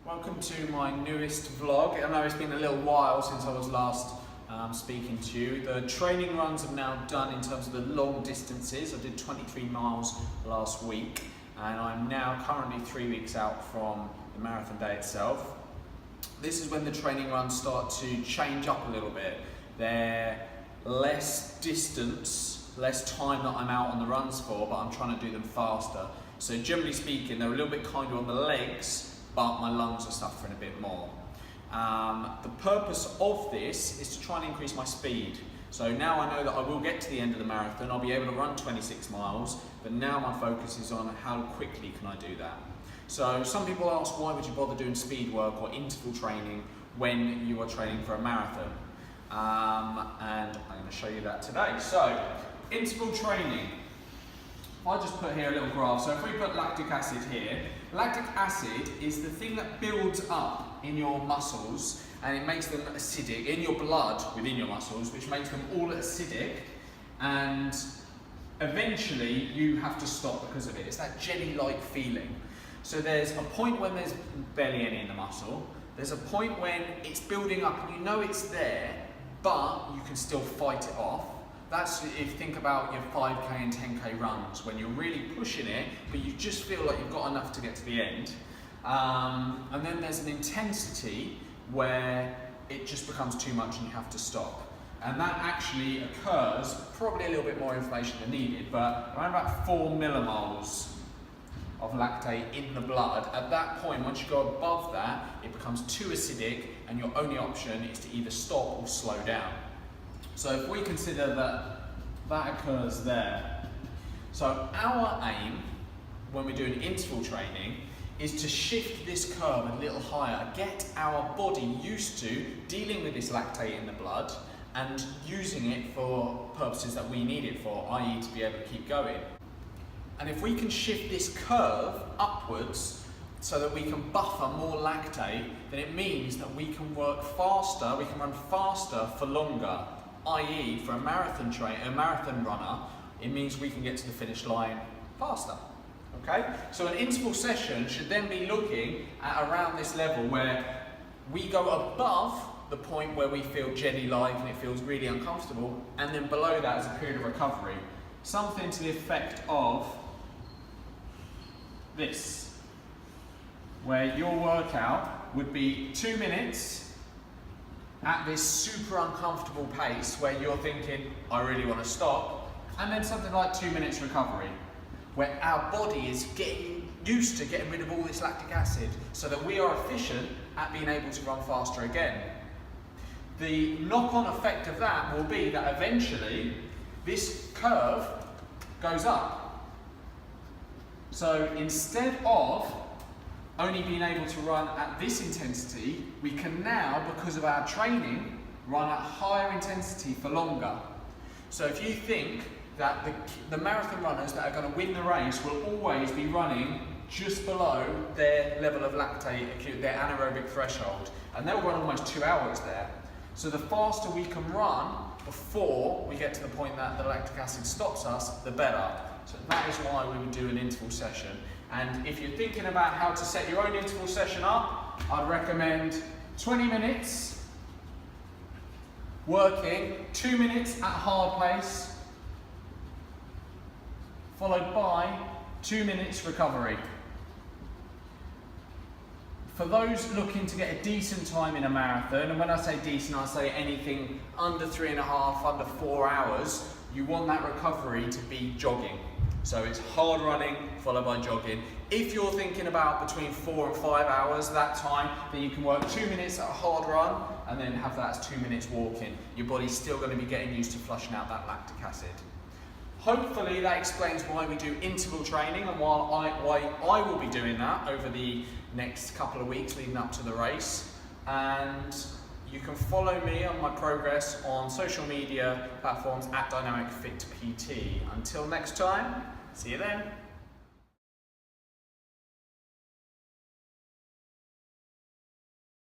Welcome to my newest vlog. I know it's been a little while since I was last speaking to you. The training runs are now done in terms of the long distances. I did 23 miles last week and I'm now currently 3 weeks out from the marathon day itself. This is when the training runs start to change up a little bit. They're less distance, less time that I'm out on the runs for, but I'm trying to do them faster. So generally speaking, they're a little bit kinder on the legs, but my lungs are suffering a bit more. The purpose of this is to try and increase my speed. So now I know that I will get to the end of the marathon, I'll be able to run 26 miles, but now my focus is on how quickly can I do that. So some people ask, why would you bother doing speed work or interval training when you are training for a marathon? And I'm going to show you that today. So, interval training. I just put here a little graph. So if we put lactic acid here, lactic acid is the thing that builds up in your muscles and it makes them acidic, in your blood within your muscles, which makes them all acidic, and eventually you have to stop because of it. It's that jelly-like feeling. So there's a point when there's barely any in the muscle, there's a point when it's building up and you know it's there, but you can still fight it off. That's if you think about your 5k and 10k runs, when you're really pushing it, but you just feel like you've got enough to get to the end. And then there's an intensity where it just becomes too much and you have to stop. And that actually occurs, probably a little bit more information than needed, but around about 4 millimoles of lactate in the blood. At that point, once you go above that, it becomes too acidic and your only option is to either stop or slow down. So if we consider that that occurs there, so our aim when we're doing interval training is to shift this curve a little higher, get our body used to dealing with this lactate in the blood and using it for purposes that we need it for, i.e. to be able to keep going. And if we can shift this curve upwards so that we can buffer more lactate, then it means that we can work faster, we can run faster for longer. I.e. for a marathon runner, it means we can get to the finish line faster. Okay? So an interval session should then be looking at around this level where we go above the point where we feel jelly-like and it feels really uncomfortable, and then below that is a period of recovery. Something to the effect of this, where your workout would be 2 minutes at this super uncomfortable pace where you're thinking, I really want to stop, and then something like 2 minutes recovery, where our body is getting used to getting rid of all this lactic acid so that we are efficient at being able to run faster again. The knock-on effect of that will be that eventually this curve goes up. So instead of only being able to run at this intensity, we can now, because of our training, run at higher intensity for longer. So if you think that the marathon runners that are going to win the race will always be running just below their level of lactate, their anaerobic threshold, and they'll run almost 2 hours there. So the faster we can run before we get to the point that the lactic acid stops us, the better. So that is why we would do an interval session. And if you're thinking about how to set your own interval session up, I'd recommend 20 minutes working, 2 minutes at hard pace, followed by 2 minutes recovery. For those looking to get a decent time in a marathon, and when I say decent, I say anything under 3.5, under 4 hours, you want that recovery to be jogging. So it's hard running followed by jogging. If you're thinking about between 4 and 5 hours that time, then you can work 2 minutes at a hard run and then have that as 2 minutes walking. Your body's still going to be getting used to flushing out that lactic acid. Hopefully that explains why we do interval training and why I will be doing that over the next couple of weeks leading up to the race. And you can follow me on my progress on social media platforms at Dynamic Fit PT. Until next time, see you then.